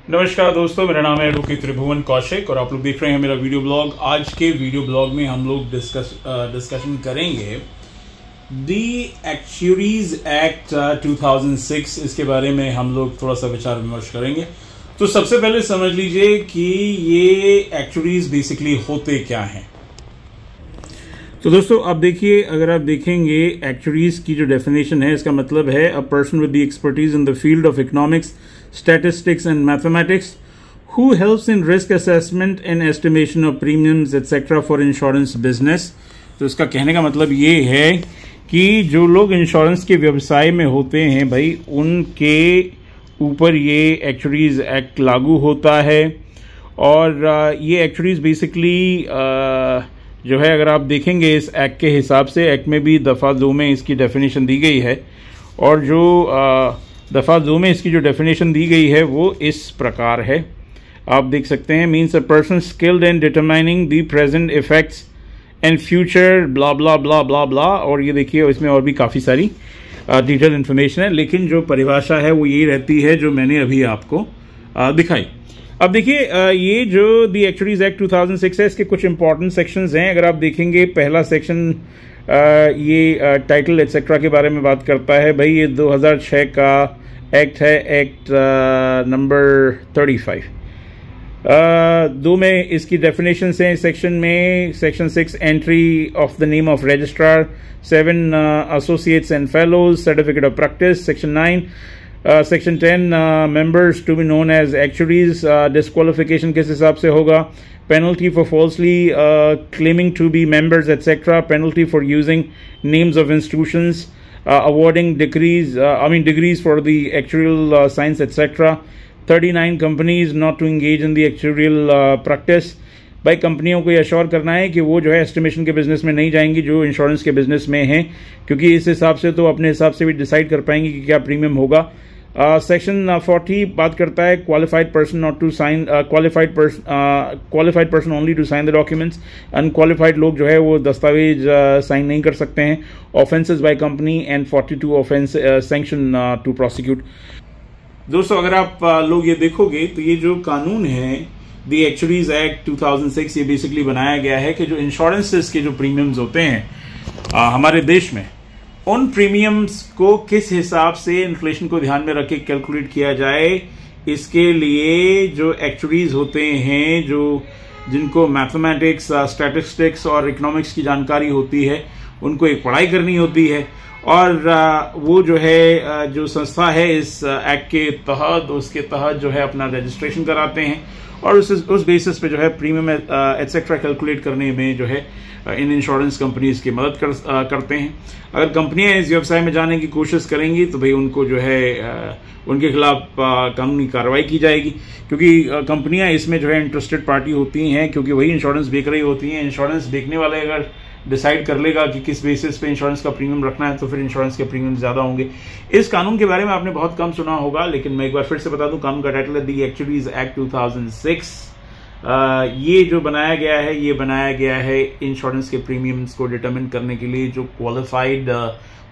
नमस्कार दोस्तों, मेरा नाम है एडवोकेट त्रिभुवन कौशिक और आप लोग देख रहे हैं मेरा वीडियो ब्लॉग। आज के वीडियो ब्लॉग में हम लोग डिस्कशन करेंगे दी एक्चुअरीज एक्ट 2006। इसके बारे में हम लोग थोड़ा सा विचार विमर्श करेंगे। तो सबसे पहले समझ लीजिए कि ये एक्चुअरीज बेसिकली होते क्या हैं। तो दोस्तों अब देखिए, अगर आप देखेंगे एक्चुअरीज की जो डेफिनेशन है, इसका मतलब है a person with the expertise in the field of economics, statistics and mathematics who helps in risk assessment and estimation of premiums etc. for insurance business। तो इसका कहने का मतलब ये है कि जो लोग इंश्योरेंस के व्यवसाय में होते हैं भाई, उनके ऊपर ये एक्चुअरीज एक्ट लागू होता है। और ये एक्चुअरीज बेसिकली जो है, अगर आप देखेंगे इस एक्ट के हिसाब से, एक्ट में भी दफ़ा 2 में इसकी डेफिनेशन दी गई है। और जो दफ़ा 2 में इसकी जो डेफिनेशन दी गई है वो इस प्रकार है, आप देख सकते हैं। Means a person skilled in determining the present effects and future blah blah blah blah blah. और ये देखिए, इसमें और भी काफ़ी सारी डिटेल इन्फॉर्मेशन है, लेकिन जो परिभाषा है वो यही रहती है जो मैंने अभी आपको दिखाई। अब देखिए, ये जो दी एक्चुअरीज एक्ट 2006 है, इसके कुछ इंपॉर्टेंट सेक्शंस हैं। अगर आप देखेंगे, पहला सेक्शन ये टाइटल एटसेट्रा के बारे में बात करता है। भाई ये 2006 का एक्ट है, एक्ट नंबर 35। 2 में इसकी डेफिनेशन हैं। सेक्शन में section 6 entry of the name of registrar, 7 associates and fellows, certificate of practice. Section 9 section 10 members to be known as actuaries, disqualification किस हिसाब से होगा, penalty for falsely claiming to be members etc., penalty for using names of institutions, awarding degrees for the actuarial science etc. 39 companies not to engage in the actuarial practice। भाई कंपनियों को ये assure करना है कि वो जो है एस्टिमेशन के बिजनेस में नहीं जाएंगी जो इंश्योरेंस के बिजनेस में हैं, क्योंकि इस हिसाब से तो अपने हिसाब से भी डिसाइड कर पाएंगे कि क्या प्रीमियम होगा। सेक्शन 40 बात करता है qualified person not to sign, qualified person only to sign the documents. Unqualified लोग जो है वो दस्तावेज साइन नहीं कर सकते हैं। Offences by company and 42 offence sanction to prosecute. दोस्तों अगर आप लोग ये देखोगे तो ये जो कानून है द एक्चुअरीज एक्ट 2006, ये बेसिकली बनाया गया है कि जो इंश्योरेंसेस के जो प्रीमियम्स होते हैं हमारे देश में, उन प्रीमियम्स को किस हिसाब से इन्फ्लेशन को ध्यान में रख के कैलकुलेट किया जाए। इसके लिए जो एक्चुअरीज होते हैं, जो जिनको मैथमेटिक्स, स्टैटिस्टिक्स और इकोनॉमिक्स की जानकारी होती है, उनको एक पढ़ाई करनी होती है। और वो जो है, जो संस्था है इस एक्ट के तहत, उसके तहत जो है अपना रजिस्ट्रेशन कराते हैं और उस बेसिस पे जो है प्रीमियम एटसेट्रा कैलकुलेट करने में जो है इन इंश्योरेंस कंपनीज की मदद करते हैं। अगर कंपनियां इस व्यवसाय में जाने की कोशिश करेंगी तो भाई उनको जो है उनके खिलाफ कानूनी कार्रवाई की जाएगी, क्योंकि कंपनियां इसमें जो है इंटरेस्टेड पार्टी होती हैं, क्योंकि वही इंश्योरेंस बेच रही होती हैं। इंश्योरेंस बेचने वाले अगर डिसाइड कर लेगा कि किस बेसिस पे इंश्योरेंस का प्रीमियम रखना है, तो फिर इंश्योरेंस के प्रीमियम ज्यादा होंगे। इस कानून के बारे में आपने बहुत कम सुना होगा, लेकिन मैं एक बार फिर से बता दूं, कानून का टाइटल है द एक्चुअरीज एक्ट 2006। ये जो बनाया गया है, ये बनाया गया है इंश्योरेंस के प्रीमियम्स को डिटरमिन करने के लिए जो क्वालिफाइड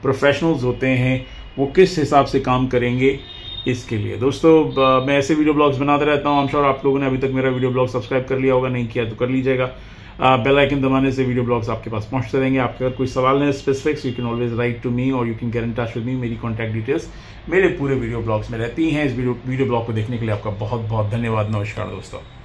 प्रोफेशनल्स होते हैं वो किस हिसाब से काम करेंगे, इसके लिए। दोस्तों मैं ऐसे वीडियो ब्लॉग्स बनाता रहता हूँ। आई एम श्योर आप लोगों ने अभी तक मेरा वीडियो ब्लॉग सब्सक्राइब कर लिया होगा, नहीं किया तो कर लीजिएगा। बेल आइकन दबाने से वीडियो ब्लॉग्स आपके पास पहुंचते रहेंगे। आपके अगर कोई सवाल है specifics, you can always write to me और you can get in touch with me. मेरी कॉन्टैक्ट डिटेल्स मेरे पूरे वीडियो ब्लॉग्स में रहती हैं। इस वीडियो ब्लॉग को देखने के लिए आपका बहुत बहुत धन्यवाद। नमस्कार दोस्तों।